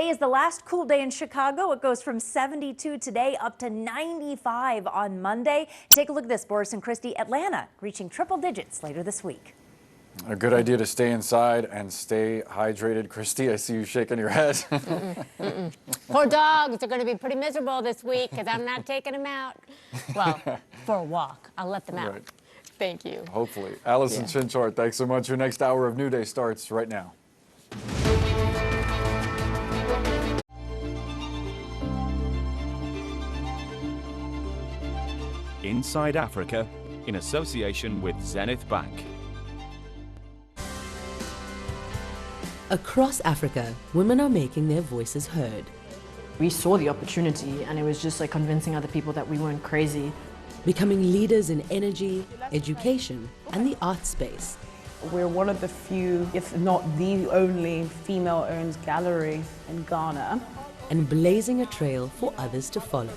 Today is the last cool day in Chicago. It goes from 72 today up to 95 on Monday. Take a look at this, Boris and Christy. Atlanta reaching triple digits later this week. A good idea to stay inside and stay hydrated. Christy, I see you shaking your head. Poor dogs are going to be pretty miserable this week because I'm not taking them out. Well, for a walk. I'll let them out. Right. Thank you. Hopefully. Allison Chinchard, thanks so much. Your next hour of New Day starts right now. Inside Africa, in association with Zenith Bank. Across Africa, women are making their voices heard. We saw the opportunity and it was just like convincing other people that we weren't crazy. Becoming leaders in energy, education, and the arts space. We're one of the few, if not the only, female-owned gallery in Ghana. And blazing a trail for others to follow.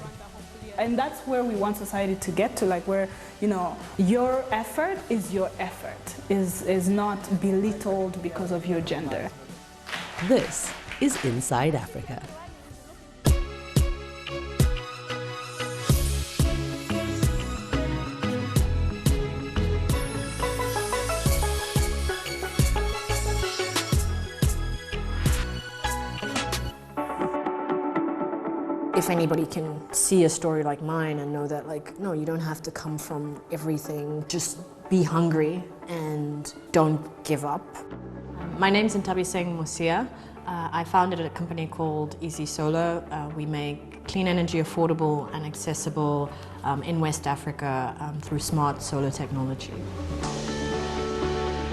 And that's where we want society to get to, like where, you know, your effort is not belittled because of your gender. This is Inside Africa. If anybody can see a story like mine and know that, like, no, you don't have to come from everything, just be hungry and don't give up. My name's Ntabiseng Mosia. I founded a company called Easy Solar. We make clean energy affordable and accessible in West Africa through smart solar technology.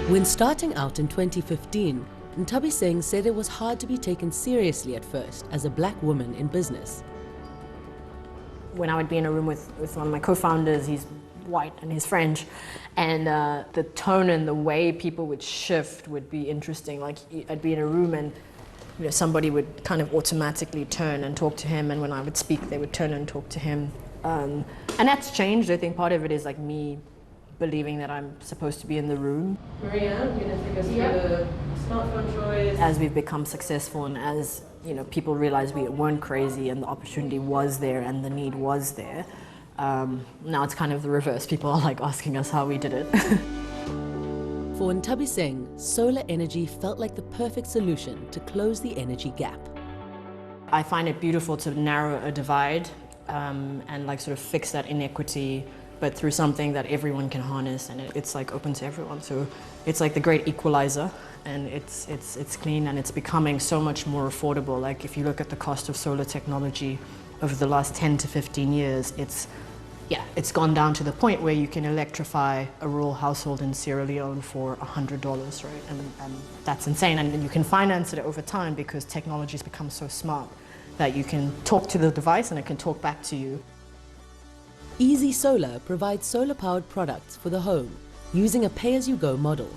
When starting out in 2015, Ntabiseng said it was hard to be taken seriously at first as a black woman in business. When I would be in a room with one of my co-founders, he's white and he's French, and the tone and the way people would shift would be interesting. Like, I'd be in a room and, you know, somebody would kind of automatically turn and talk to him, and when I would speak, they would turn and talk to him. And that's changed. I think part of it is like me believing that I'm supposed to be in the room. Marianne, you're going to take us through the smartphone choice. As we've become successful and as, you know, people realize we weren't crazy and the opportunity was there and the need was there, now it's kind of the reverse. People are like asking us how we did it. For Ntabiseng, solar energy felt like the perfect solution to close the energy gap. I find it beautiful to narrow a divide and like sort of fix that inequity, but through something that everyone can harness, and it's like open to everyone. So it's like the great equalizer, and it's clean and it's becoming so much more affordable. Like, if you look at the cost of solar technology over the last 10 to 15 years, it's gone down to the point where you can electrify a rural household in Sierra Leone for $100, right? And that's insane, and you can finance it over time because technology's become so smart that you can talk to the device and it can talk back to you. Easy Solar provides solar-powered products for the home using a pay-as-you-go model.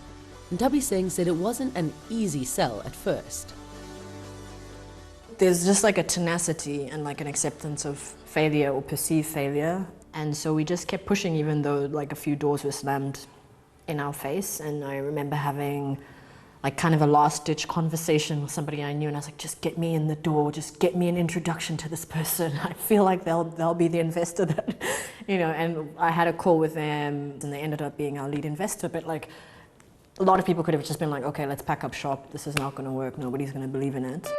Ntabiseng said it wasn't an easy sell at first. There's just like a tenacity and like an acceptance of failure or perceived failure. And so we just kept pushing even though like a few doors were slammed in our face. And I remember having like kind of a last-ditch conversation with somebody I knew, and I was like, just get me in the door, just get me an introduction to this person. I feel like they'll be the investor that, you know, and I had a call with them and they ended up being our lead investor, but like a lot of people could have just been like, okay, let's pack up shop, this is not gonna work, nobody's gonna believe in it.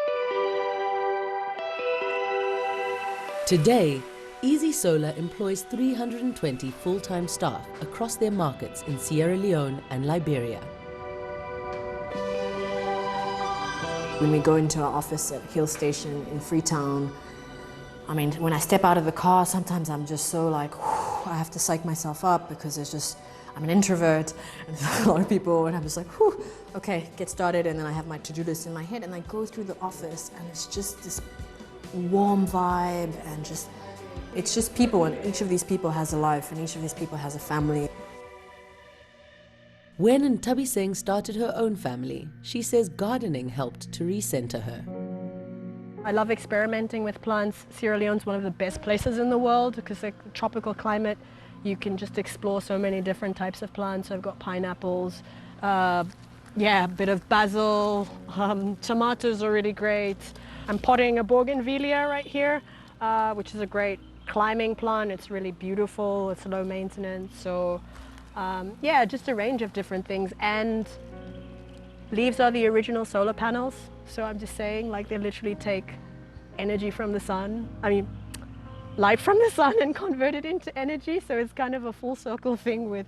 Today, Easy Solar employs 320 full-time staff across their markets in Sierra Leone and Liberia. When we go into our office at Hill Station in Freetown, I mean, when I step out of the car, sometimes I'm just so like, whew, I have to psych myself up because it's just, I'm an introvert, and there's a lot of people, and I'm just like, whew, okay, get started, and then I have my to-do list in my head, and I go through the office, and it's just this warm vibe, and just, it's just people, and each of these people has a life, and each of these people has a family. When Ntabiseng started her own family, she says gardening helped to recenter her. I love experimenting with plants. Sierra Leone's one of the best places in the world because the tropical climate, you can just explore so many different types of plants. So I've got pineapples, a bit of basil, tomatoes are really great. I'm potting a bougainvillea right here, which is a great climbing plant. It's really beautiful, it's low maintenance. So yeah, just a range of different things. And leaves are the original solar panels. So I'm just saying, like, they literally take energy from the sun. I mean, light from the sun and convert it into energy. So it's kind of a full circle thing with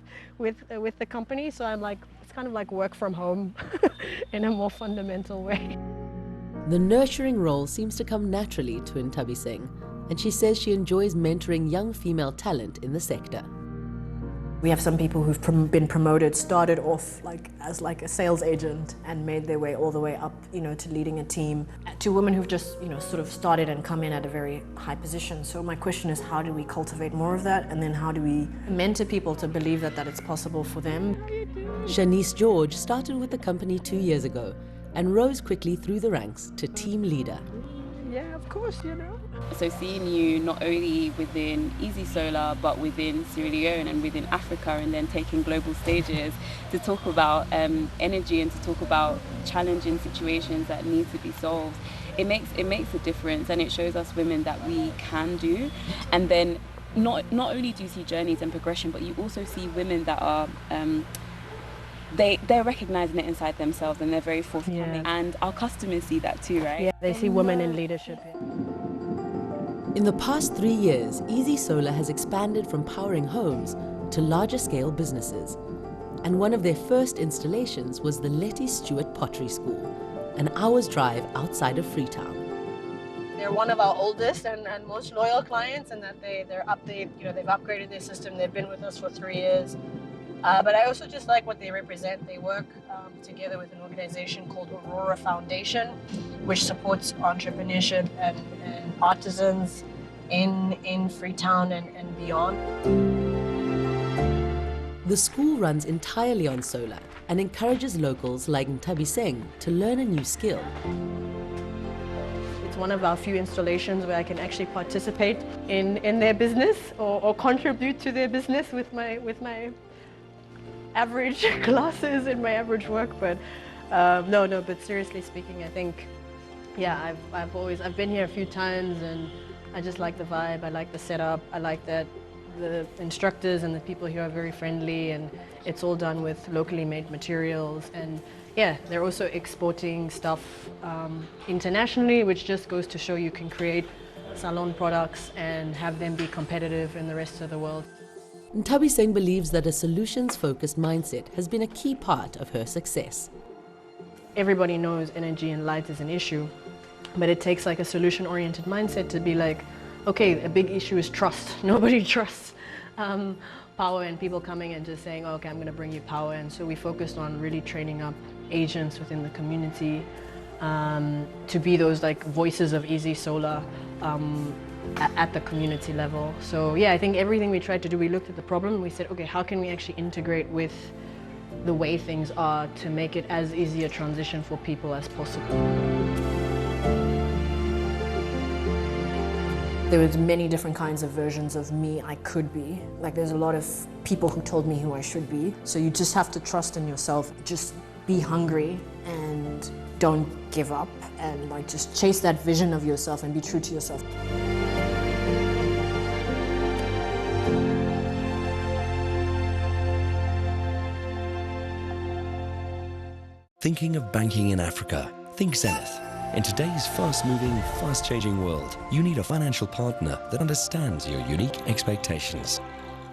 the company. So I'm like, it's kind of like work from home in a more fundamental way. The nurturing role seems to come naturally to Ntabi Singh, and she says she enjoys mentoring young female talent in the sector. We have some people who've been promoted, started off as a sales agent and made their way all the way up, to leading a team. To women who've just, sort of started and come in at a very high position. So my question is, how do we cultivate more of that? And then how do we mentor people to believe that it's possible for them? Shanice George started with the company 2 years ago and rose quickly through the ranks to team leader. Yeah, of course, So seeing you not only within Easy Solar, but within Sierra Leone and within Africa, and then taking global stages to talk about energy and to talk about challenging situations that need to be solved, it makes a difference, and it shows us women that we can do. And then not only do you see journeys and progression, but you also see women that are they're recognizing it inside themselves, and they're very forthcoming. Yeah. And our customers see that too, right? Yeah, they see women in leadership. In the past 3 years, Easy Solar has expanded from powering homes to larger scale businesses. And one of their first installations was the Letty Stewart Pottery School, an hour's drive outside of Freetown. They're one of our oldest and most loyal clients, and that they've upgraded their system. They've been with us for 3 years. But I also just like what they represent. They work together with an organization called Aurora Foundation, which supports entrepreneurship and artisans in Freetown and beyond. The school runs entirely on solar and encourages locals like Ntabi Singh to learn a new skill. It's one of our few installations where I can actually participate in their business or contribute to their business with my average classes and my average work. But but seriously speaking, I think, yeah, I've been here a few times, and I just like the vibe. I like the setup. I like that the instructors and the people here are very friendly, and it's all done with locally made materials. And yeah, they're also exporting stuff internationally, which just goes to show you can create salon products and have them be competitive in the rest of the world. Ntabi Singh believes that a solutions-focused mindset has been a key part of her success. Everybody knows energy and light is an issue, but it takes like a solution-oriented mindset to be like, okay, a big issue is trust. Nobody trusts power and people coming and just saying, oh, okay, I'm going to bring you power. And so we focused on really training up agents within the community to be those like voices of Easy Solar at the community level. So yeah, I think everything we tried to do, we looked at the problem and we said, okay, how can we actually integrate with the way things are to make it as easy a transition for people as possible. There was many different kinds of versions of me I could be. Like, there's a lot of people who told me who I should be. So you just have to trust in yourself. Just be hungry and don't give up, and like just chase that vision of yourself and be true to yourself. Thinking of banking in Africa? Think Zenith. In today's fast-moving, fast-changing world, you need a financial partner that understands your unique expectations.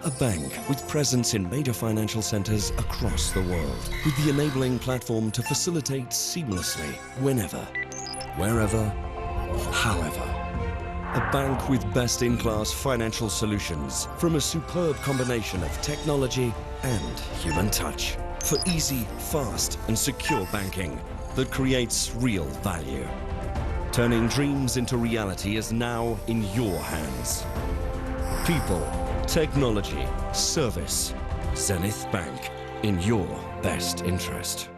A bank with presence in major financial centers across the world, with the enabling platform to facilitate seamlessly, whenever, wherever, however. A bank with best-in-class financial solutions from a superb combination of technology and human touch. For easy, fast and secure banking that creates real value. Turning dreams into reality is now in your hands. People, technology, service. Zenith Bank, in your best interest.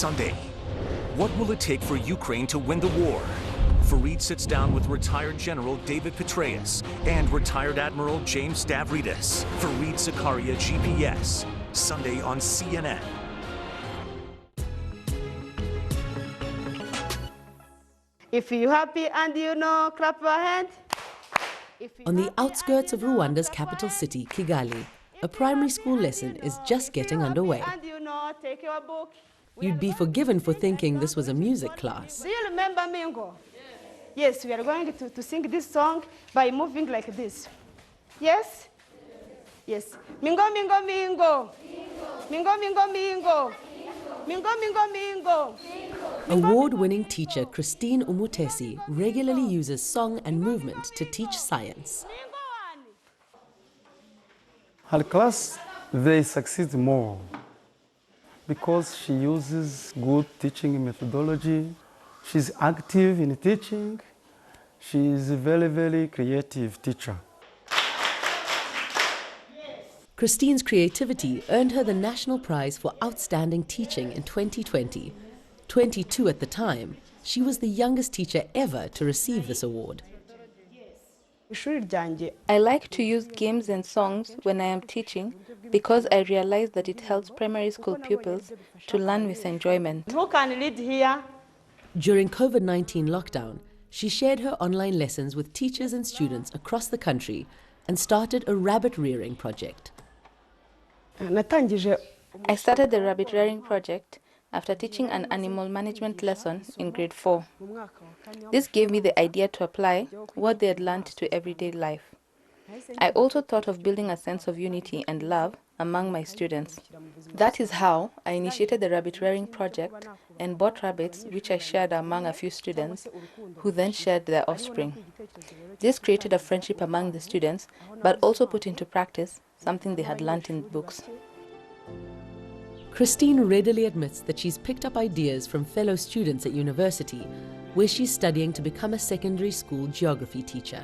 Sunday. What will it take for Ukraine to win the war? Fareed sits down with retired General David Petraeus and retired Admiral James Stavridis. Fareed Zakaria, GPS, Sunday on CNN. If you're happy and you know, clap your hand. On the outskirts of Rwanda's capital city, Kigali, a primary school lesson is just getting underway. And you know, take your book. You'd be forgiven for thinking this was a music class. Do you remember Mingo? Yes, we are going to sing this song by moving like this. Yes? Yes. Mingo, mingo, mingo. Mingo, mingo, mingo. Mingo, mingo, mingo. Award-winning teacher Christine Umutesi regularly uses song and movement to teach science. Her class, they succeed more because she uses good teaching methodology. She's active in teaching. She is a very, very creative teacher. Christine's creativity earned her the National Prize for Outstanding Teaching in 2020. 22 at the time, she was the youngest teacher ever to receive this award. I like to use games and songs when I am teaching because I realize that it helps primary school pupils to learn with enjoyment. Who can lead here? During COVID-19 lockdown, she shared her online lessons with teachers and students across the country and started a rabbit rearing project. I started the rabbit rearing project after teaching an animal management lesson in grade 4. This gave me the idea to apply what they had learned to everyday life. I also thought of building a sense of unity and love among my students. That is how I initiated the rabbit rearing project and bought rabbits, which I shared among a few students, who then shared their offspring. This created a friendship among the students, but also put into practice something they had learnt in books. Christine readily admits that she's picked up ideas from fellow students at university, where she's studying to become a secondary school geography teacher.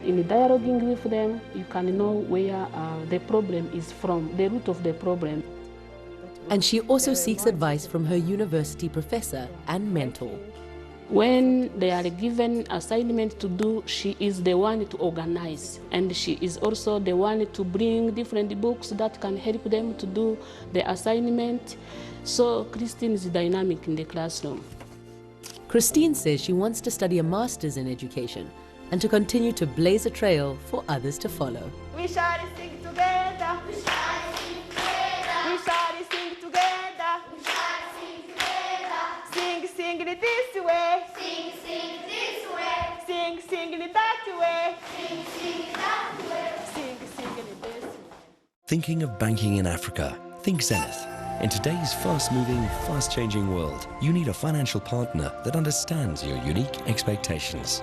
In dialoguing with them, you can know where the problem is from, the root of the problem. And she also seeks advice from her university professor and mentor. When they are given assignment to do, she is the one to organize, and she is also the one to bring different books that can help them to do the assignment. So Christine is dynamic in the classroom. Christine says she wants to study a master's in education and to continue to blaze a trail for others to follow. We shall sing together. We shall sing together. We shall sing together. We shall sing together. Sing, sing it this way. Sing, sing this way. Sing, sing it that way. Sing, sing that way. Sing, sing it this way. Thinking of banking in Africa? Think Zenith. In today's fast-moving, fast-changing world, you need a financial partner that understands your unique expectations.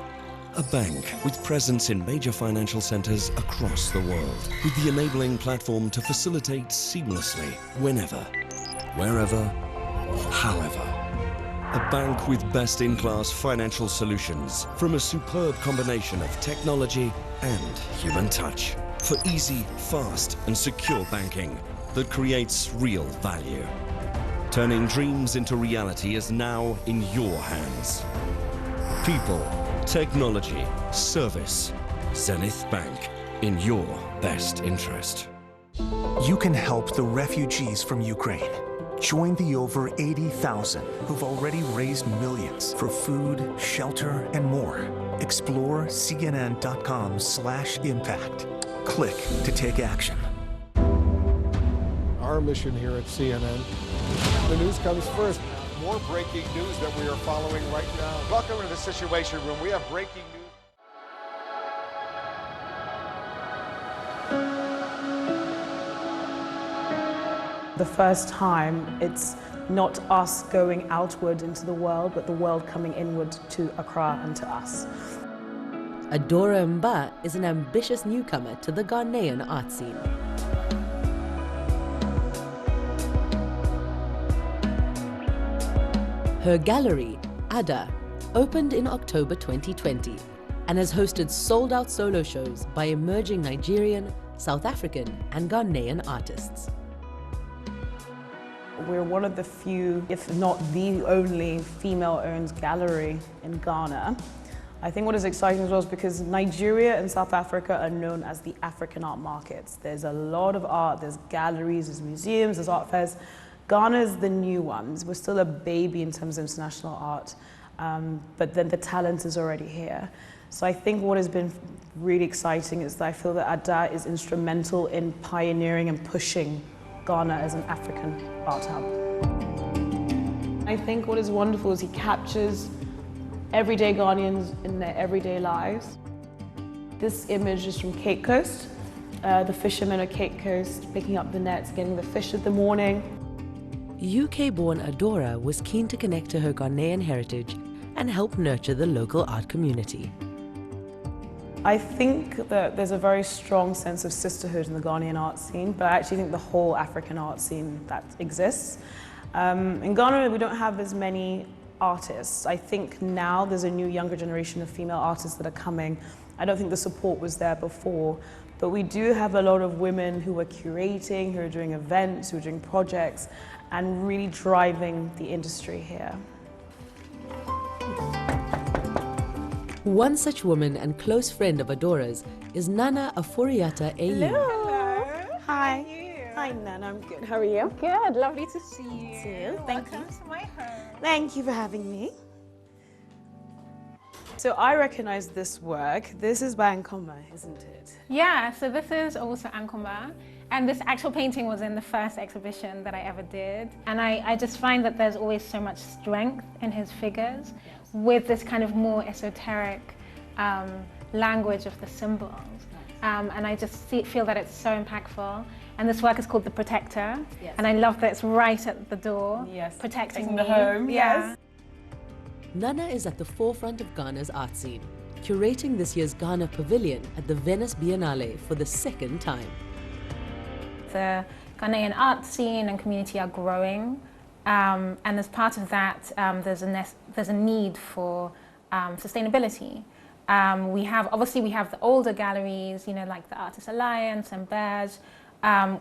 A bank with presence in major financial centers across the world, with the enabling platform to facilitate seamlessly, whenever, wherever, however. A bank with best-in-class financial solutions from a superb combination of technology and human touch for easy, fast, and secure banking that creates real value. Turning dreams into reality is now in your hands. People, technology, service. Zenith Bank, in your best interest. You can help the refugees from Ukraine. Join the over 80,000 who've already raised millions for food, shelter, and more. Explore cnn.com/impact. Click to take action. Our mission here at CNN, the news comes first. More breaking news that we are following right now. Welcome to the Situation Room. We have breaking news. The first time, it's not us going outward into the world, but the world coming inward to Accra and to us. Adora Mba is an ambitious newcomer to the Ghanaian art scene. Her gallery, Ada, opened in October 2020 and has hosted sold-out solo shows by emerging Nigerian, South African and Ghanaian artists. We're one of the few, if not the only, female-owned gallery in Ghana. I think what is exciting as well is because Nigeria and South Africa are known as the African art markets. There's a lot of art, there's galleries, there's museums, there's art fairs. Ghana is the new ones. We're still a baby in terms of international art, but then the talent is already here. So I think what has been really exciting is that I feel that Ada is instrumental in pioneering and pushing Ghana as an African art hub. I think what is wonderful is he captures everyday Ghanaians in their everyday lives. This image is from Cape Coast. The fishermen of Cape Coast picking up the nets, getting the fish in the morning. UK-born Adora was keen to connect to her Ghanaian heritage and help nurture the local art community. I think that there's a very strong sense of sisterhood in the Ghanaian art scene, but I actually think the whole African art scene that exists. In Ghana, we don't have as many artists. I think now there's a new younger generation of female artists that are coming. I don't think the support was there before, but we do have a lot of women who are curating, who are doing events, who are doing projects, and really driving the industry here. One such woman and close friend of Adora's is Nana Afuriata Ayu. Hello. Hi. Hi, Nana. I'm good. How are you? Good. Lovely to see you. Too. Thank you. Welcome to my home. Thank you for having me. So I recognize this work. This is by Ankoma, isn't it? Yeah, so this is also Ankoma. And this actual painting was in the first exhibition that I ever did. And I just find that there's always so much strength in his figures with this kind of more esoteric language of the symbols. And I just feel that it's so impactful. And this work is called The Protector. Yes. And I love that it's right at the door, protecting the me. home. Yeah. Yes. Nana is at the forefront of Ghana's art scene, curating this year's Ghana Pavilion at the Venice Biennale for the second time. The Ghanaian art scene and community are growing, and as part of that, there's a need for sustainability. We have the older galleries, you know, like the Artists Alliance and Berge,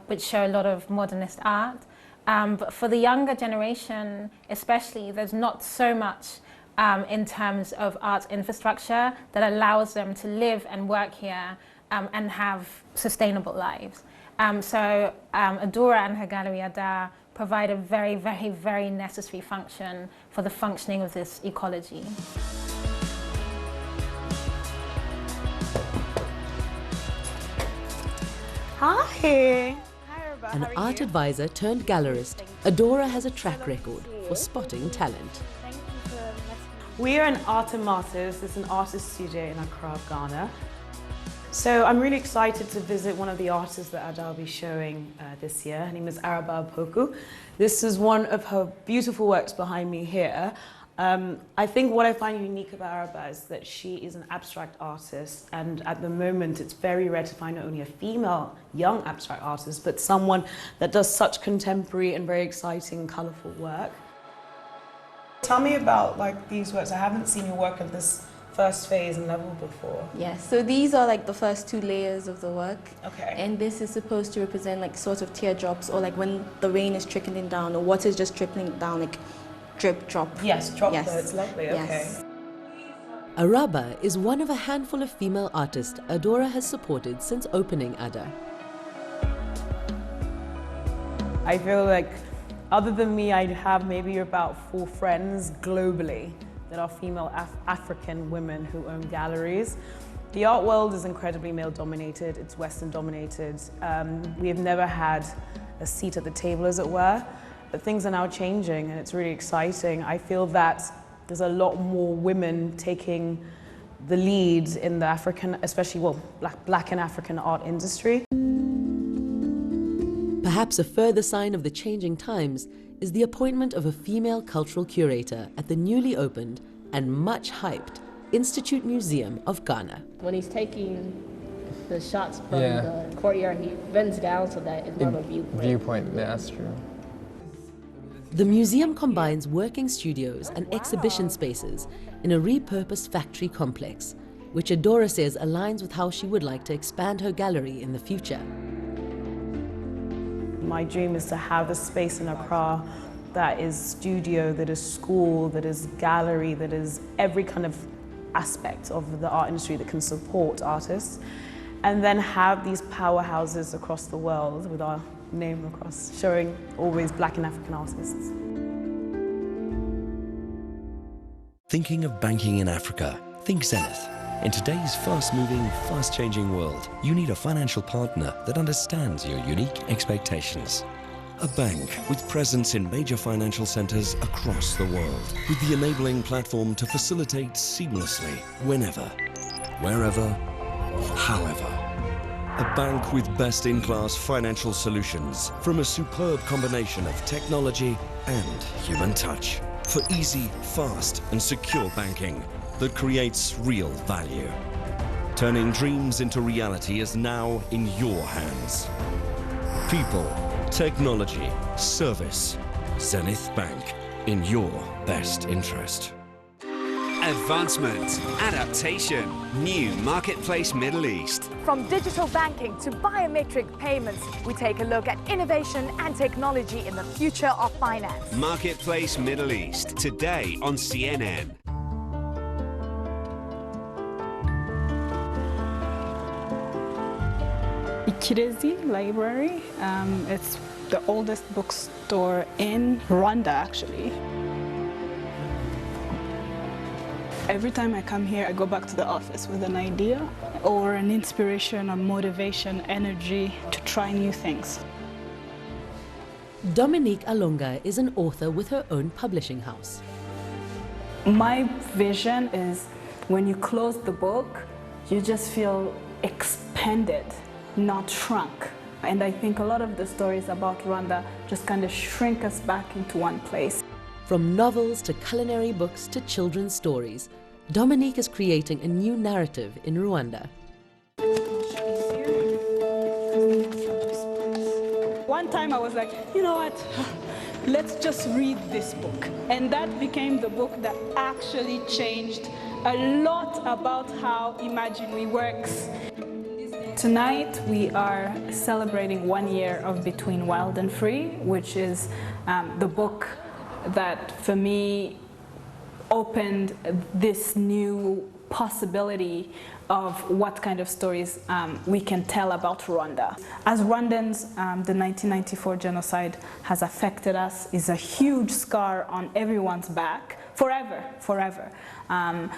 which show a lot of modernist art. But for the younger generation, especially, there's not so much in terms of art infrastructure that allows them to live and work here and have sustainable lives. So Adora and her gallery Ada provide a very, very, very necessary function for the functioning of this ecology. Hi. An art advisor turned gallerist, Adora has a track record for spotting talent. We are an Arte Martyrs. It's an artist studio in Accra, Ghana. So I'm really excited to visit one of the artists that Ada will be showing this year. Her name is Araba Opoku. This is one of her beautiful works behind me here. I think what I find unique about Araba is that she is an abstract artist, and at the moment it's very rare to find not only a female young abstract artist, but someone that does such contemporary and very exciting, colourful work. Tell me about these works. I haven't seen your work of this first phase and level before. Yes, so these are the first 2 layers of the work. Okay. And this is supposed to represent sort of teardrops, or when the rain is trickling down, or water is just trickling down, drip, drop. Yes, droplets, lovely, okay. Yes. Araba is one of a handful of female artists Adora has supported since opening Ada. I feel like other than me, I have maybe about 4 friends globally that are female African women who own galleries. The art world is incredibly male-dominated, it's Western-dominated. We have never had a seat at the table, as it were, but things are now changing and it's really exciting. I feel that there's a lot more women taking the lead in the African, especially, Black and African art industry. Perhaps a further sign of the changing times is the appointment of a female cultural curator at the newly opened and much hyped Institute Museum of Ghana. When he's taking the shots from the courtyard, he bends down so that it's not a viewpoint. Yeah, that's true. The museum combines working studios and exhibition spaces in a repurposed factory complex, which Adora says aligns with how she would like to expand her gallery in the future. My dream is to have a space in Accra that is studio, that is school, that is gallery, that is every kind of aspect of the art industry that can support artists, and then have these powerhouses across the world with our name across, showing always Black and African artists. Thinking of banking in Africa? Think Zenith. In today's fast-moving, fast-changing world, you need a financial partner that understands your unique expectations. A bank with presence in major financial centers across the world, with the enabling platform to facilitate seamlessly, whenever, wherever, however. A bank with best-in-class financial solutions from a superb combination of technology and human touch for easy, fast and secure banking that creates real value. Turning dreams into reality is now in your hands. People, technology, service. Zenith Bank, in your best interest. Advancement, adaptation, new Marketplace Middle East. From digital banking to biometric payments, we take a look at innovation and technology in the future of finance. Marketplace Middle East, today on CNN. Ikirezi Library. It's the oldest bookstore in Rwanda, actually. Every time I come here, I go back to the office with an idea or an inspiration or motivation, energy to try new things. Dominique Alonga is an author with her own publishing house. My vision is when you close the book, you just feel expanded, not shrunk. And I think a lot of the stories about Rwanda just kind of shrink us back into one place. From novels to culinary books to children's stories, Dominique is creating a new narrative in Rwanda. One time I was like, you know what, let's just read this book. And that became the book that actually changed a lot about how Imaginary works. Tonight we are celebrating 1 year of Between Wild and Free, which is the book that for me opened this new possibility of what kind of stories we can tell about Rwanda. As Rwandans, the 1994 genocide has affected us, is a huge scar on everyone's back, forever. And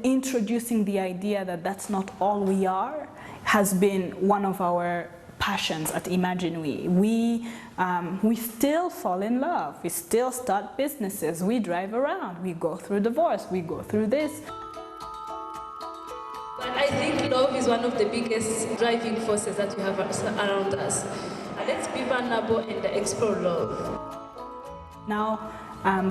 introducing the idea that that's not all we are has been one of our passions at Imaginary. We still fall in love, we still start businesses, we drive around, we go through divorce, we go through this. But I think love is one of the biggest driving forces that we have around us. Let's be vulnerable and explore love. Now,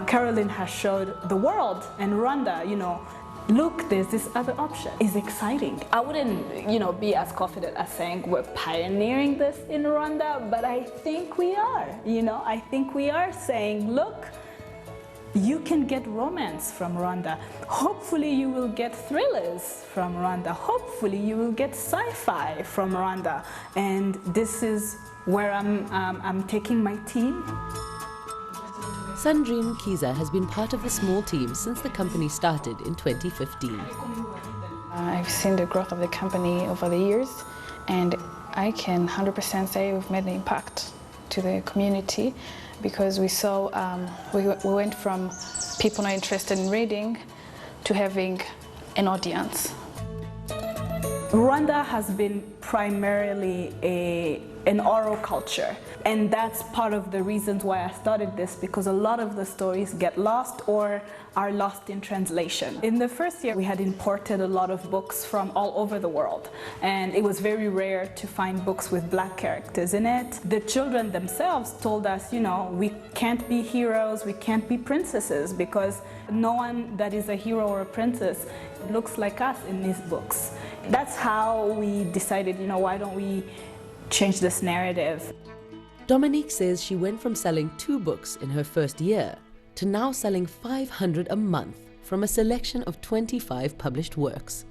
Caroline has showed the world and Rwanda, you know, look, there's this other option. It's exciting. I wouldn't, you know, be as confident as saying we're pioneering this in Rwanda, but I think we are, you know, I think we are saying, look, you can get romance from Rwanda. Hopefully you will get thrillers from Rwanda. Hopefully you will get sci-fi from Rwanda. And this is where I'm taking my team. Sandrine Kiza has been part of the small team since the company started in 2015. I've seen the growth of the company over the years, and I can 100% say we've made an impact to the community because we saw, we went from people not interested in reading to having an audience. Rwanda has been primarily an oral culture, and that's part of the reasons why I started this, because a lot of the stories get lost or are lost in translation. In the first year, we had imported a lot of books from all over the world, and it was very rare to find books with Black characters in it. The children themselves told us, you know, we can't be heroes, we can't be princesses, because no one that is a hero or a princess looks like us in these books. That's how we decided, you know, why don't we change this narrative? Dominique says she went from selling 2 books in her first year to now selling 500 a month from a selection of 25 published works.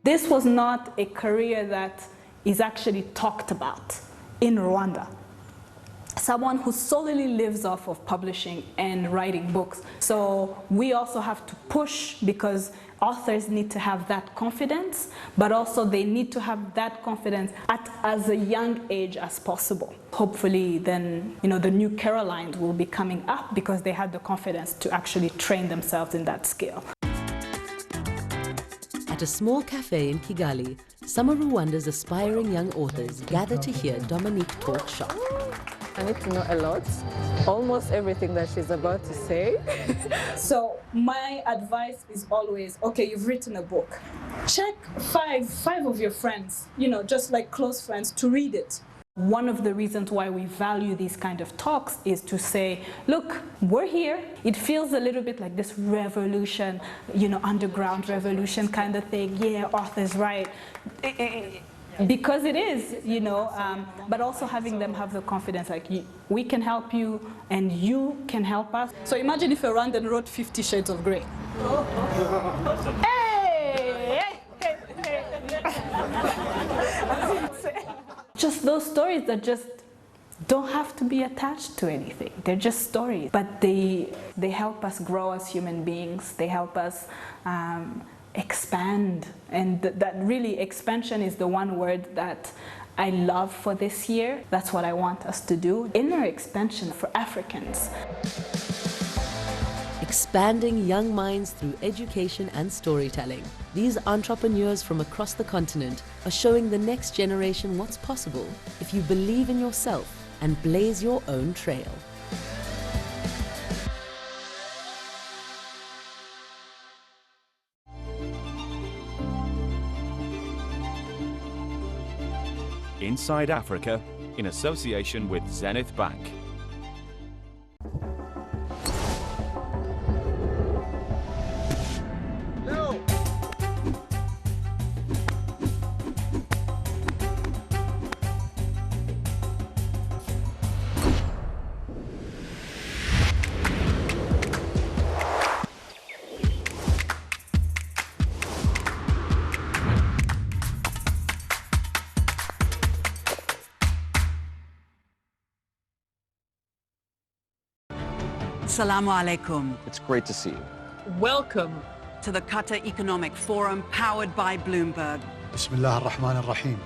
This was not a career that is actually talked about in Rwanda. Someone who solely lives off of publishing and writing books. So we also have to push, because authors need to have that confidence, but also they need to have that confidence at as a young age as possible. Hopefully then, the new Carolines will be coming up because they had the confidence to actually train themselves in that skill. At a small cafe in Kigali, some of Rwanda's aspiring young authors gather to hear Dominique talk shop. I need to know a lot, almost everything that she's about to say. So my advice is always, okay, you've written a book. Check five of your friends, just like close friends, to read it. One of the reasons why we value these kind of talks is to say, look, we're here. It feels a little bit like this revolution, underground revolution kind of thing. Yeah, authors write. Because it is, but also having them have the confidence, like, we can help you and you can help us. So imagine if a Rwandan wrote 50 Shades of Grey. Just those stories that just don't have to be attached to anything. They're just stories, but they help us grow as human beings. They help us expand, and that really, expansion is the one word that I love for this year. That's what I want us to do. Inner expansion for Africans. Expanding young minds through education and storytelling. These entrepreneurs from across the continent are showing the next generation what's possible if you believe in yourself and blaze your own trail. Inside Africa, in association with Zenith Bank. Assalamu alaikum. It's great to see you. Welcome to the Qatar Economic Forum powered by Bloomberg. بسم الله الرحمن الرحيم.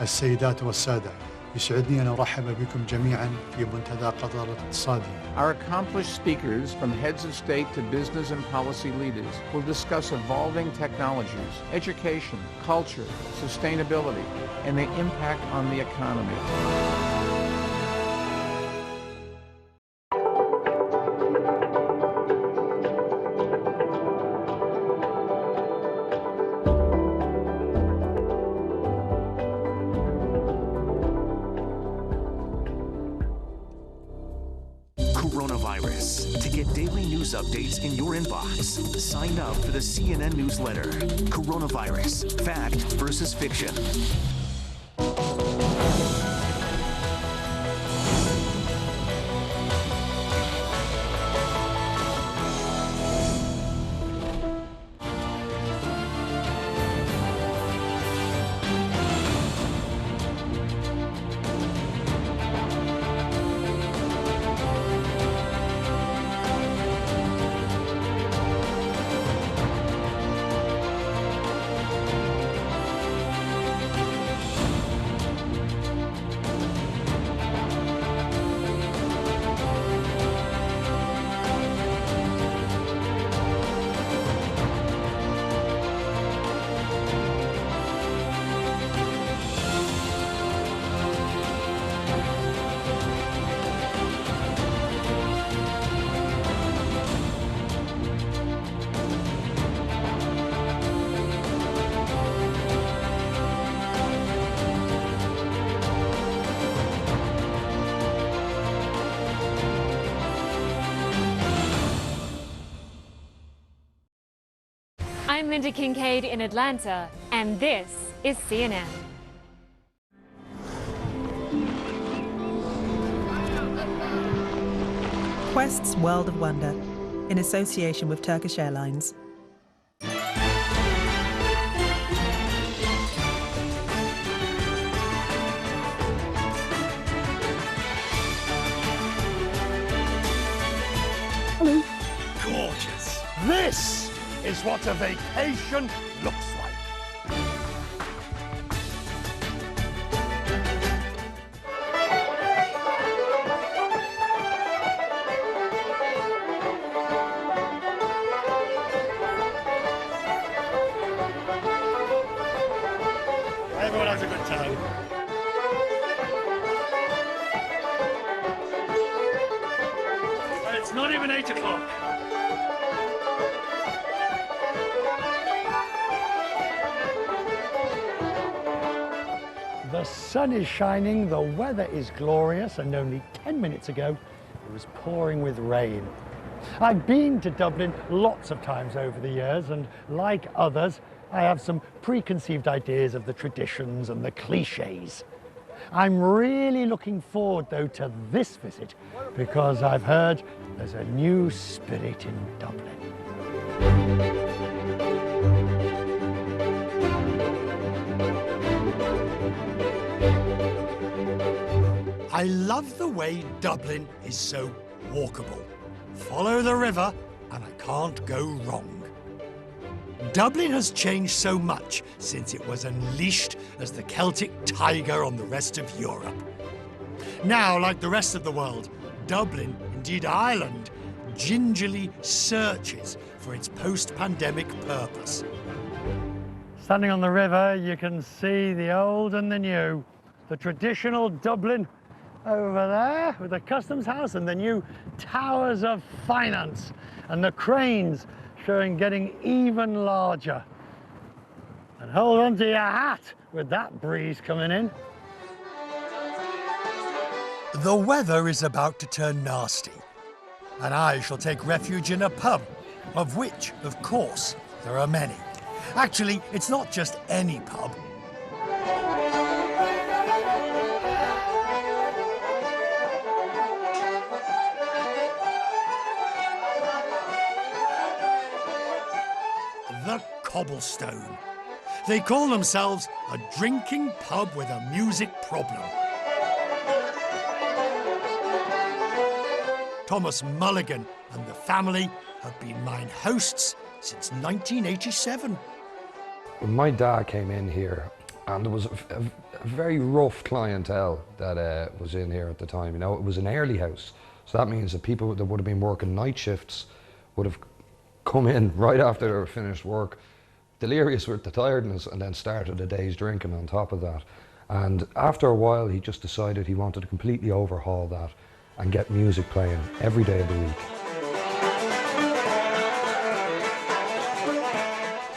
السيدات والسادة، يسعدني أن أرحب بكم جميعا في منتدى قطر الاقتصادي. Our accomplished speakers, from heads of state to business and policy leaders, will discuss evolving technologies, education, culture, sustainability, and their impact on the economy. Coronavirus. To get daily news updates in your inbox, sign up for the CNN newsletter. Coronavirus. Fact versus fiction. I'm Linda Kincaid in Atlanta, and this is CNN. Quest's World of Wonder, in association with Turkish Airlines. This is what a vacation looks like. Everyone has a good time. And it's not even 8 o'clock. The sun is shining, the weather is glorious, and only 10 minutes ago it was pouring with rain. I've been to Dublin lots of times over the years, and like others, I have some preconceived ideas of the traditions and the cliches. I'm really looking forward, though, to this visit, because I've heard there's a new spirit in Dublin. I love the way Dublin is so walkable. Follow the river and I can't go wrong. Dublin has changed so much since it was unleashed as the Celtic tiger on the rest of Europe. Now, like the rest of the world, Dublin, indeed Ireland, gingerly searches for its post-pandemic purpose. Standing on the river, you can see the old and the new. The traditional Dublin over there with the customs house and the new towers of finance and the cranes showing getting even larger. And hold on to your hat with that breeze coming in. The weather is about to turn nasty, and I shall take refuge in a pub, of which, of course, there are many. Actually, it's not just any pub. The Cobblestone. They call themselves a drinking pub with a music problem. Thomas Mulligan and the family have been mine hosts since 1987. My dad came in here and there was a very rough clientele that was in here at the time. You know, it was an early house. So that means that people that would have been working night shifts would have come in right after they were finished work, delirious with the tiredness, and then started a day's drinking on top of that. And after a while, he just decided he wanted to completely overhaul that and get music playing every day of the week.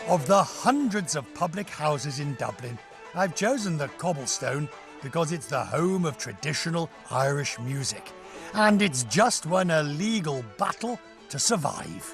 Of the hundreds of public houses in Dublin, I've chosen the Cobblestone because it's the home of traditional Irish music, and it's just won a legal battle to survive.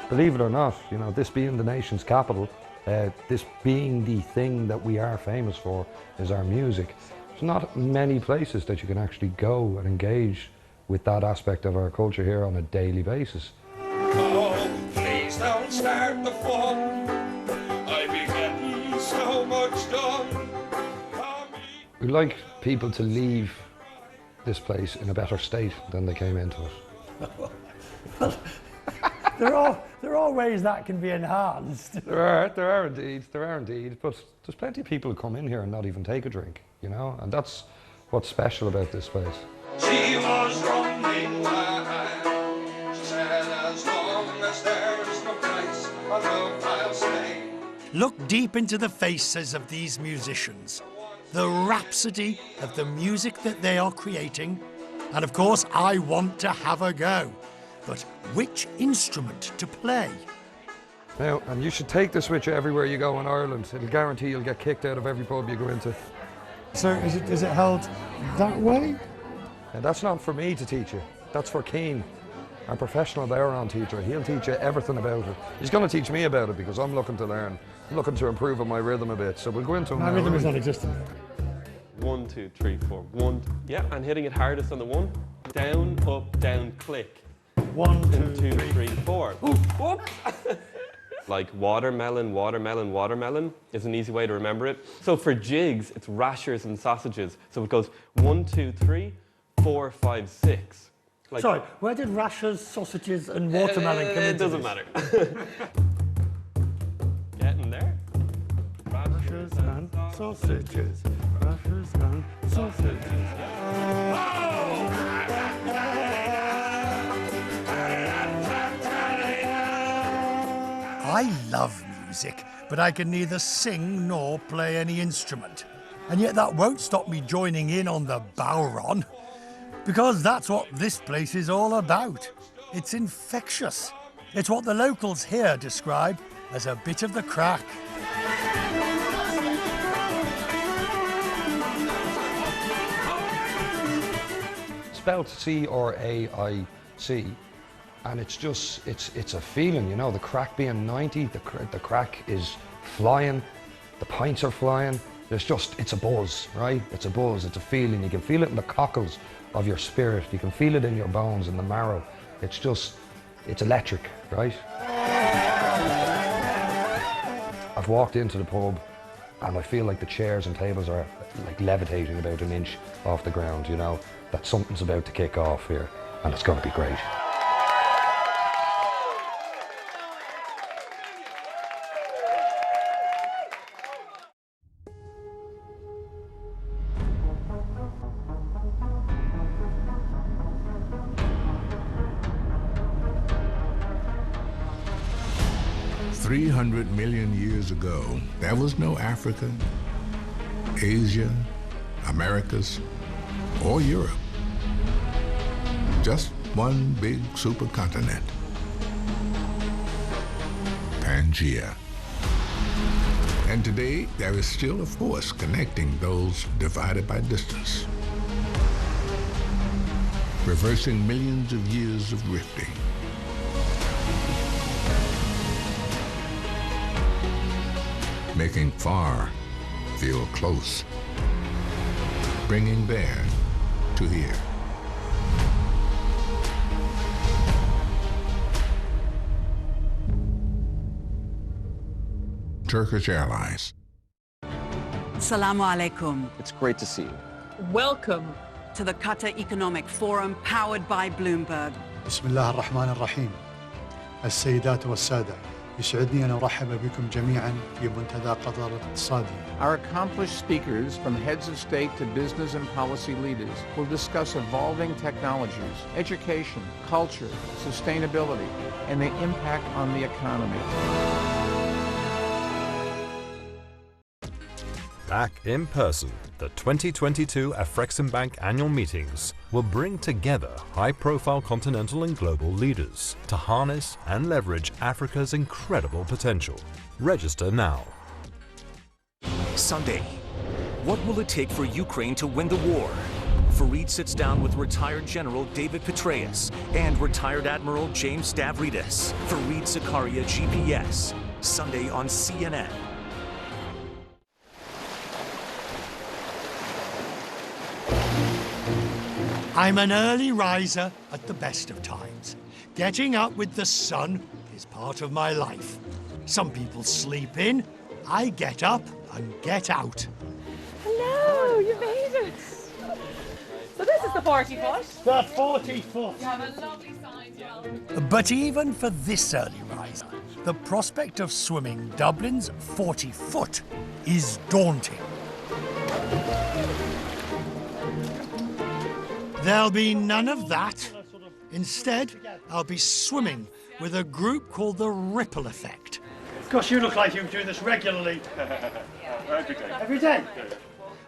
Believe it or not, you know, this being the nation's capital, this being the thing that we are famous for is our music. There's not many places that you can actually go and engage with that aspect of our culture here on a daily basis. Oh, please don't start the fun. I be getting so much done. We like people to leave this place in a better state than they came into it. There are ways that can be enhanced. There are indeed, but there's plenty of people who come in here and not even take a drink, you know, and that's what's special about this place. She was running wild. She said, as long as there's no place I love, I'll stay. Look deep into the faces of these musicians, the rhapsody of the music that they are creating, and of course I want to have a go. But which instrument to play? Now, and you should take this with you everywhere you go in Ireland. It'll guarantee you'll get kicked out of every pub you go into. So is it held that way? Now, that's not for me to teach you. That's for Keane, our professional Bowron teacher. He'll teach you everything about it. He's going to teach me about it because I'm looking to learn. I'm looking to improve on my rhythm a bit. So we'll go into it. My rhythm is non-existent. 1, 2, 3, 4. 1. Yeah, and hitting it hardest on the 1. Down, up, down, click. 1, 2, 3, 4. Ooh, whoop. Like watermelon, watermelon, watermelon is an easy way to remember it. So for jigs, it's rashers and sausages. So it goes 1, 2, 3, 4, 5, 6. Like, Sorry, where did rashers, sausages and watermelon come into It doesn't this? matter. Getting there. Rashers and sausages. Rashers and sausages. I love music, but I can neither sing nor play any instrument. And yet that won't stop me joining in on the Bowron, because that's what this place is all about. It's infectious. It's what the locals here describe as a bit of the crack. Spelled C-R-A-I-C, and it's just, it's a feeling, you know, the crack being 90, the crack is flying, the pints are flying, it's a buzz, right? It's a buzz, it's a feeling, you can feel it in the cockles of your spirit, you can feel it in your bones, in the marrow. It's just, it's electric, right? I've walked into the pub and I feel like the chairs and tables are like levitating about an inch off the ground, you know, that something's about to kick off here and it's going to be great. $300 million years ago, there was no Africa, Asia, Americas, or Europe. Just one big supercontinent, Pangaea. And today, there is still a force connecting those divided by distance, reversing millions of years of rifting. Making far feel close, bringing there to here. Turkish Airlines. Assalamu alaikum. It's great to see you. Welcome to the Qatar Economic Forum powered by Bloomberg. بسم الله الرحمن الرحيم. السيدات والسادة، يسعدني أن أرحب بكم جميعا في منتدى قطر الاقتصادي. Our accomplished speakers, from heads of state to business and policy leaders, will discuss evolving technologies, education, culture, sustainability, and the impact on the economy. Back in person, the 2022 Afreximbank annual meetings will bring together high-profile continental and global leaders to harness and leverage Africa's incredible potential. Register now. Sunday, what will it take for Ukraine to win the war? Fareed sits down with retired General David Petraeus and retired Admiral James Stavridis. Fareed Zakaria, GPS, Sunday on CNN. I'm an early riser at the best of times. Getting up with the sun is part of my life. Some people sleep in. I get up and get out. Hello, you made it. So this is the 40 foot. The 40 foot. You have a lovely sign to welcome. But even for this early riser, the prospect of swimming Dublin's 40 foot is daunting. There'll be none of that. Instead, I'll be swimming with a group called the Ripple Effect. Gosh, you look like you do this regularly. Every day. Every day?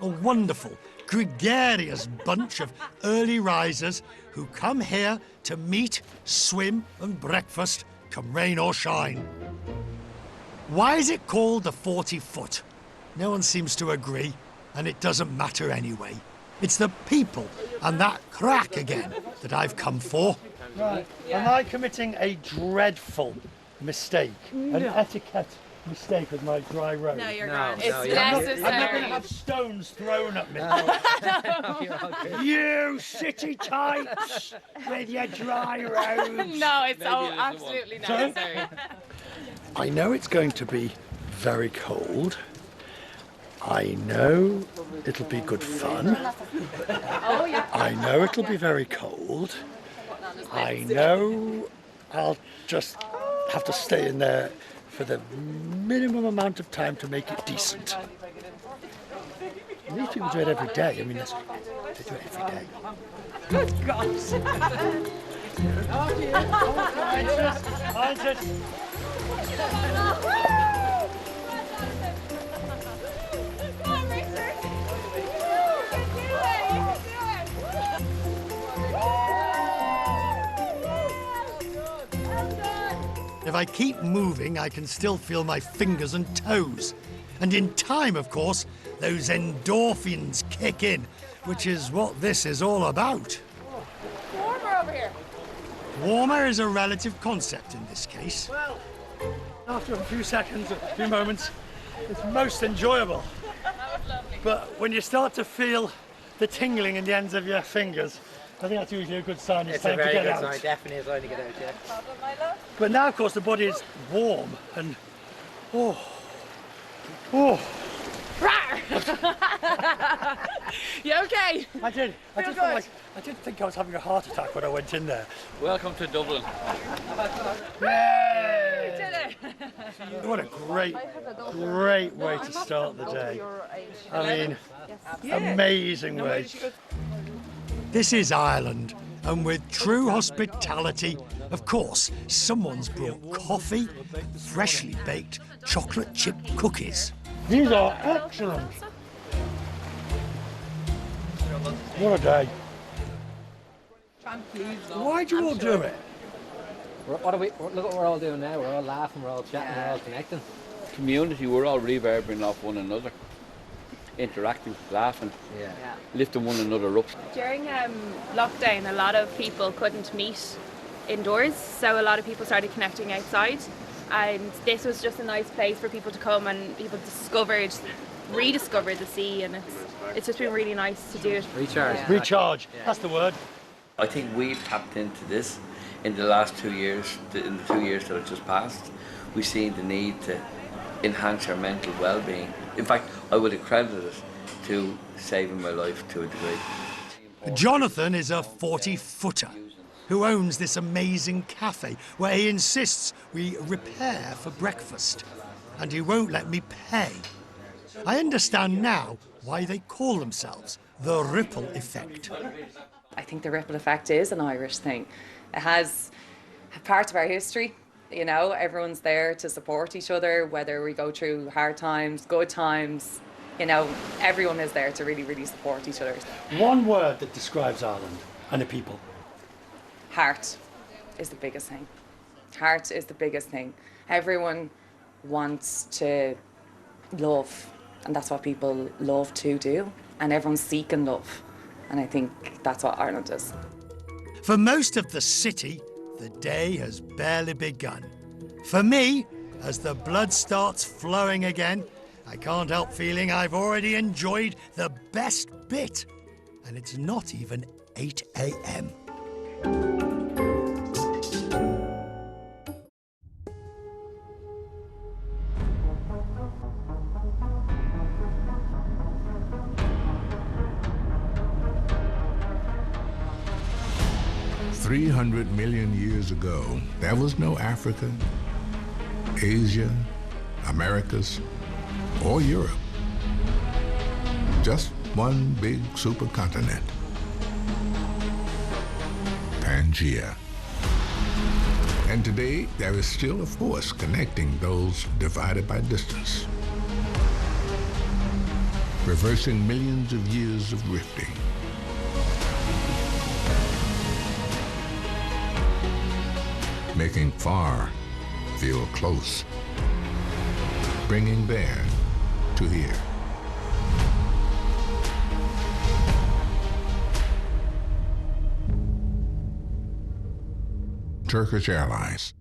A wonderful, gregarious bunch of early risers who come here to meet, swim and breakfast, come rain or shine. Why is it called the 40 foot? No one seems to agree, and it doesn't matter anyway. It's the people and that crack again that I've come for. Right. Am I committing a dreadful mistake? No. An etiquette mistake with my dry road? No, you're grand. It's necessary. I'm not going to have stones thrown at me. You city types with your dry roads. No, it's absolutely necessary. I know it's going to be very cold. I know it'll be good fun. Oh, yeah. I know it'll be very cold. I know. I'll just have to stay in there for the minimum amount of time to make it decent. These people do it every day. I mean, they do it every day. Good gosh. If I keep moving, I can still feel my fingers and toes. And in time, of course, those endorphins kick in, which is what this is all about. Warmer over here. Warmer is a relative concept in this case. Well, after a few seconds, a few moments, it's most enjoyable. That was lovely. But when you start to feel the tingling in the ends of your fingers, I think that's usually a good sign it's time to get out. It's a very good sign, definitely a sign to get out, yeah. But now, of course, the body is warm and... oh. You okay? I did. I did think I was having a heart attack when I went in there. Welcome to Dublin. Yay! Did it! What a great way to start the day. I mean, amazing way. This is Ireland, and with true hospitality, of course, someone's brought coffee and freshly baked chocolate chip cookies. These are excellent. What a day. Why do you all do it? Look what we're all doing now. We're all laughing, we're all chatting, we're all connecting. Community, we're all reverberating off one another, interacting, laughing, lifting one another up. During lockdown, a lot of people couldn't meet indoors, so a lot of people started connecting outside. And this was just a nice place for people to come, and people rediscovered the sea, and it's just been really nice to do it. Recharge. Recharge, that's the word. I think we've tapped into this in the last 2 years, in the 2 years that have just passed. We've seen the need to enhance our mental well-being. In fact, I would accredit it to saving my life to a degree. Jonathan is a 40-footer who owns this amazing cafe where he insists we repair for breakfast, and he won't let me pay. I understand now why they call themselves the Ripple Effect. I think the ripple effect is an Irish thing. It has part of our history. You know, everyone's there to support each other, whether we go through hard times, good times. You know, everyone is there to really, really support each other. One word that describes Ireland and the people. Heart is the biggest thing. Heart is the biggest thing. Everyone wants to love, and that's what people love to do. And everyone's seeking love. And I think that's what Ireland is. For most of the city, the day has barely begun. For me, as the blood starts flowing again, I can't help feeling I've already enjoyed the best bit. And it's not even 8 a.m. $300 million years ago, there was no Africa, Asia, Americas, or Europe. Just one big supercontinent, Pangaea. And today, there is still a force connecting those divided by distance, reversing millions of years of rifting. Making far feel close, bringing there to here. Turkish Airlines.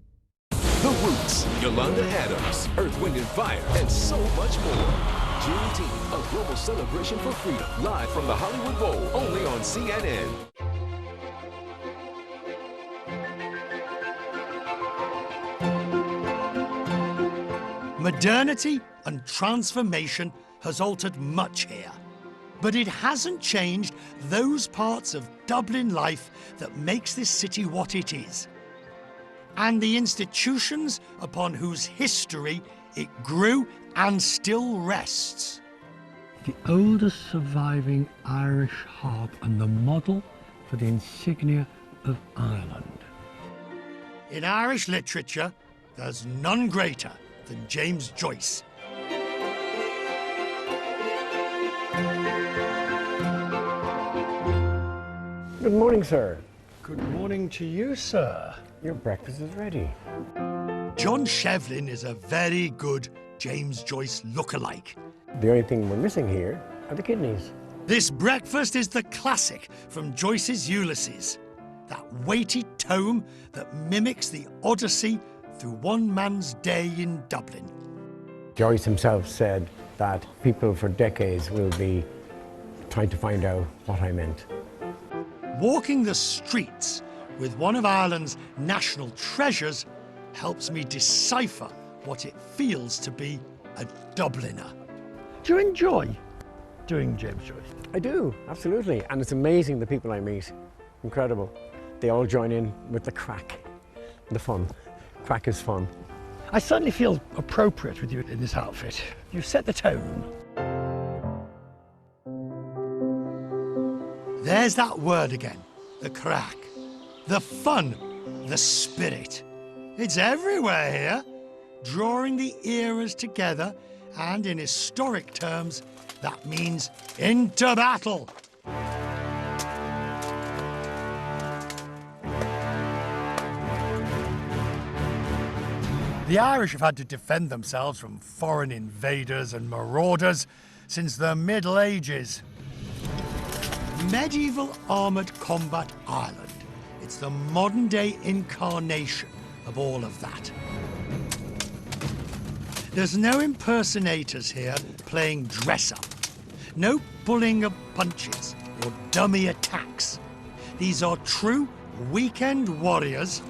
The Roots, Yolanda Adams, Earth, Wind & Fire, and so much more. Juneteenth, a global celebration for freedom, live from the Hollywood Bowl, only on CNN. Modernity and transformation has altered much here. But it hasn't changed those parts of Dublin life that makes this city what it is, and the institutions upon whose history it grew and still rests. The oldest surviving Irish harp and the model for the insignia of Ireland. In Irish literature, there's none greater than James Joyce. Good morning, sir. Good morning to you, sir. Your breakfast is ready. John Shevlin is a very good James Joyce lookalike. The only thing we're missing here are the kidneys. This breakfast is the classic from Joyce's Ulysses, that weighty tome that mimics the Odyssey through one man's day in Dublin. Joyce himself said that people for decades will be trying to find out what I meant. Walking the streets with one of Ireland's national treasures helps me decipher what it feels to be a Dubliner. Do you enjoy doing James Joyce? I do, absolutely. And it's amazing the people I meet. Incredible. They all join in with the crack, the fun. Crack is fun. I certainly feel appropriate with you in this outfit. You set the tone. There's that word again, the crack, the fun, the spirit. It's everywhere here, drawing the eras together, and in historic terms, that means into battle. The Irish have had to defend themselves from foreign invaders and marauders since the Middle Ages. Medieval armoured combat Ireland. It's the modern-day incarnation of all of that. There's no impersonators here playing dress-up. No pulling of punches or dummy attacks. These are true weekend warriors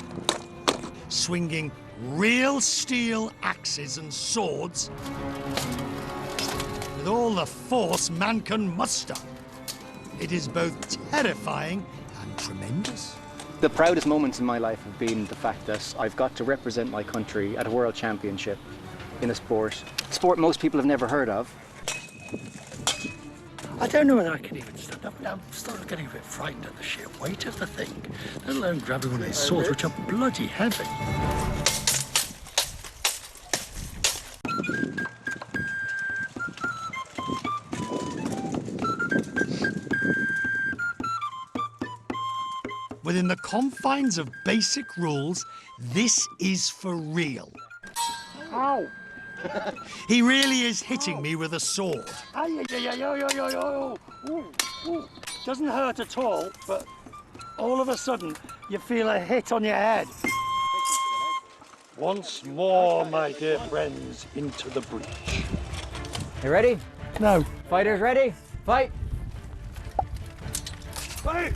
swinging real steel axes and swords with all the force man can muster. It is both terrifying and tremendous. The proudest moments in my life have been the fact that I've got to represent my country at a world championship in a sport most people have never heard of. I don't know whether I can even stand up. I'm starting getting a bit frightened at the sheer weight of the thing, let alone grabbing one of these swords, which are bloody heavy. Within the confines of basic rules, this is for real. Ow! He really is hitting me with a sword. Doesn't hurt at all, but all of a sudden you feel a hit on your head. Once more, my dear friends, into the breach. You ready? No. Fighters ready? Fight! Fight!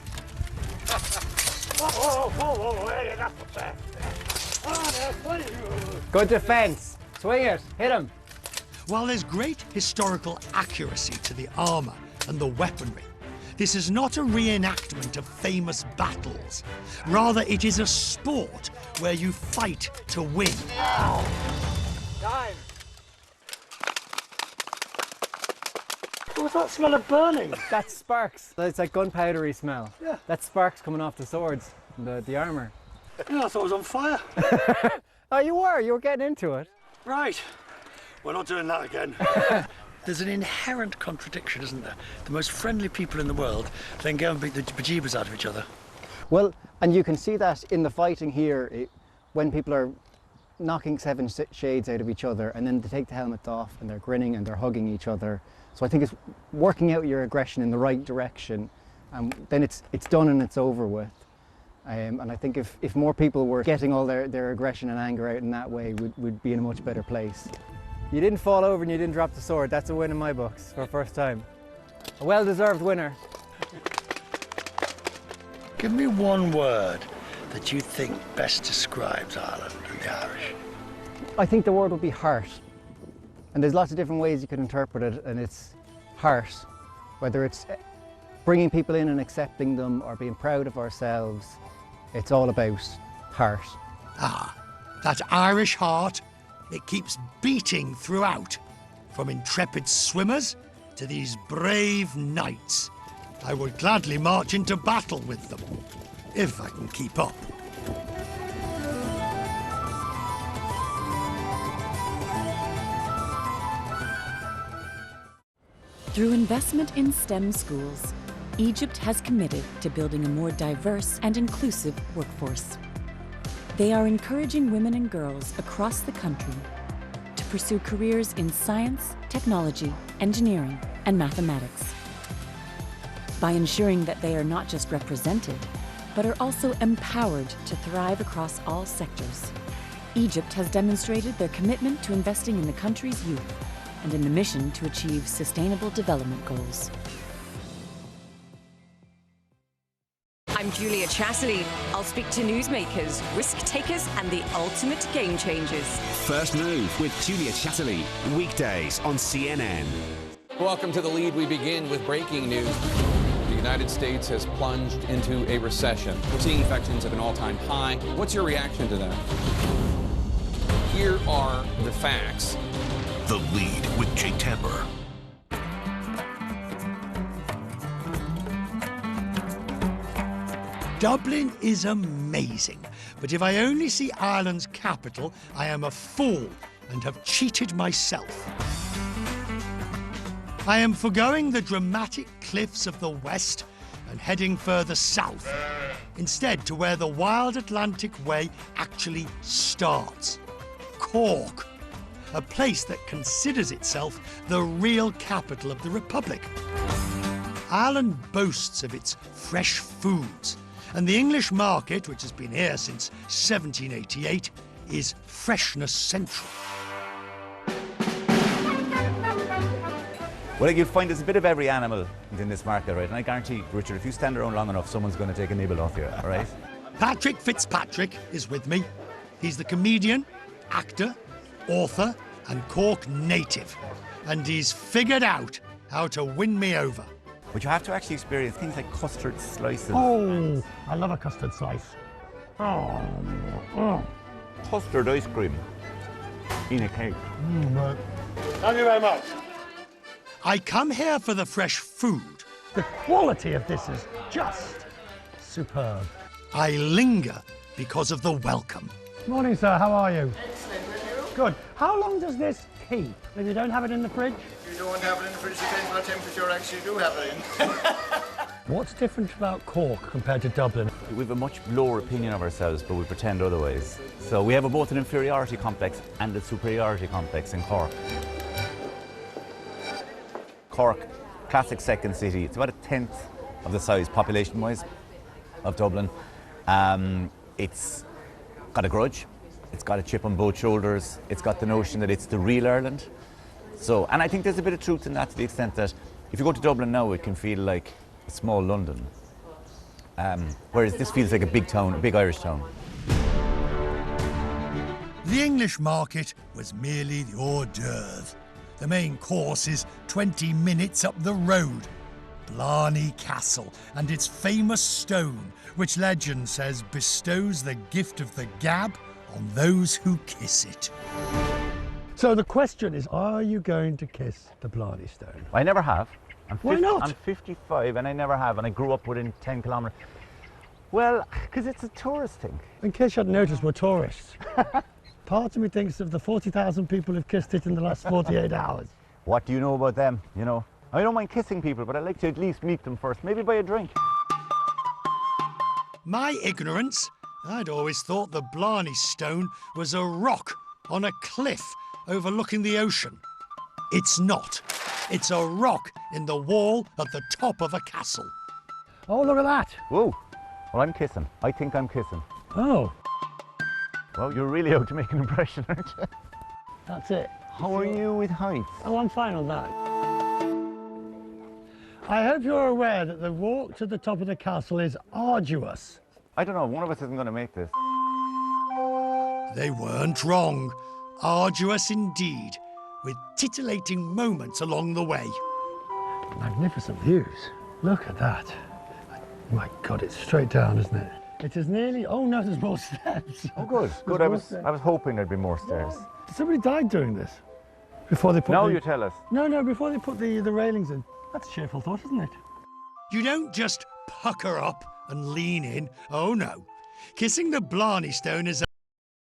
Good defense. Swing it. Hit him. While there's great historical accuracy to the armor and the weaponry, this is not a reenactment of famous battles. Rather, it is a sport where you fight to win. Time. What was that smell of burning? That's sparks. It's like gunpowdery smell. Yeah. That's sparks coming off the swords, the armour. Yeah, I thought it was on fire. Oh, you were getting into it. Right. We're not doing that again. There's an inherent contradiction, isn't there? The most friendly people in the world then go and beat the bejeebers out of each other. Well, and you can see that in the fighting here, when people are knocking seven shades out of each other and then they take the helmets off and they're grinning and they're hugging each other. So I think it's working out your aggression in the right direction, and then it's done and it's over with. And I think if more people were getting all their aggression and anger out in that way, we'd be in a much better place. You didn't fall over and you didn't drop the sword. That's a win in my books for the first time. A well-deserved winner. Give me one word that you think best describes Ireland and the Irish. I think the word would be heart. And there's lots of different ways you could interpret it, and it's heart. Whether it's bringing people in and accepting them or being proud of ourselves, it's all about heart. Ah, that Irish heart, it keeps beating throughout, from intrepid swimmers to these brave knights. I would gladly march into battle with them, if I can keep up. Through investment in STEM schools, Egypt has committed to building a more diverse and inclusive workforce. They are encouraging women and girls across the country to pursue careers in science, technology, engineering, and mathematics. By ensuring that they are not just represented, but are also empowered to thrive across all sectors, Egypt has demonstrated their commitment to investing in the country's youth and in the mission to achieve sustainable development goals. I'm Julia Chatterley. I'll speak to newsmakers, risk takers, and the ultimate game changers. First Move with Julia Chatterley, weekdays on CNN. Welcome to The Lead. We begin with breaking news. The United States has plunged into a recession. We're seeing infections at an all-time high. What's your reaction to that? Here are the facts. The Lead with Jake Tapper. Dublin is amazing, but if I only see Ireland's capital, I am a fool and have cheated myself. I am forgoing the dramatic cliffs of the west and heading further south, instead to where the wild Atlantic Way actually starts. Cork, a place that considers itself the real capital of the Republic. Ireland boasts of its fresh foods, and the English market, which has been here since 1788, is freshness central. Well, you'll find there's a bit of every animal in this market, right? And I guarantee, Richard, if you stand around long enough, someone's going to take a nibble off you, all right? Patrick Fitzpatrick is with me. He's the comedian, actor, author, and Cork native. And he's figured out how to win me over. But you have to actually experience things like custard slices. Oh, I love a custard slice. Oh. Custard ice cream in a cake. Thank you very much. I come here for the fresh food. The quality of this is just superb. I linger because of the welcome. Morning, sir. How are you? Excellent. Good. How long does this keep if you don't have it in the fridge? If you don't have it in the fridge, depends what temperature actually do have it in. What's different about Cork compared to Dublin? We have a much lower opinion of ourselves, but we pretend otherwise. So we have both an inferiority complex and a superiority complex in Cork. Cork, classic second city. It's about 1/10 of the size, population-wise, of Dublin. It's got a grudge. It's got a chip on both shoulders. It's got the notion that it's the real Ireland. So, and I think there's a bit of truth in that, to the extent that if you go to Dublin now, it can feel like a small London. Whereas this feels like a big town, a big Irish town. The English market was merely the hors d'oeuvre. The main course is 20 minutes up the road. Blarney Castle and its famous stone, which legend says bestows the gift of the gab on those who kiss it. So the question is, are you going to kiss the Blarney Stone? I never have. Why not? I'm 55 and I never have, and I grew up within 10 kilometres. Well, because it's a tourist thing. In case you hadn't noticed, we're tourists. Part of me thinks of the 40,000 people who've kissed it in the last 48 hours. What do you know about them, you know? I don't mind kissing people, but I'd like to at least meet them first, maybe buy a drink. My ignorance, I'd always thought the Blarney Stone was a rock on a cliff overlooking the ocean. It's not. It's a rock in the wall at the top of a castle. Oh, look at that. Whoa. Well, I'm kissing. I think I'm kissing. Oh. Well, you're really out to make an impression, aren't you? That's it. How are you with heights? Oh, I'm fine on that. I hope you're aware that the walk to the top of the castle is arduous. I don't know, one of us isn't going to make this. They weren't wrong. Arduous indeed, with titillating moments along the way. Magnificent views. Look at that. My God, it's straight down, isn't it? It is nearly, oh no, there's more steps. Oh good, good. I was hoping there'd be more stairs. Somebody died doing this. Before they put Now the, you tell us. No, before they put the railings in. That's a cheerful thought, isn't it? You don't just pucker up and lean in. Oh no. Kissing the Blarney Stone is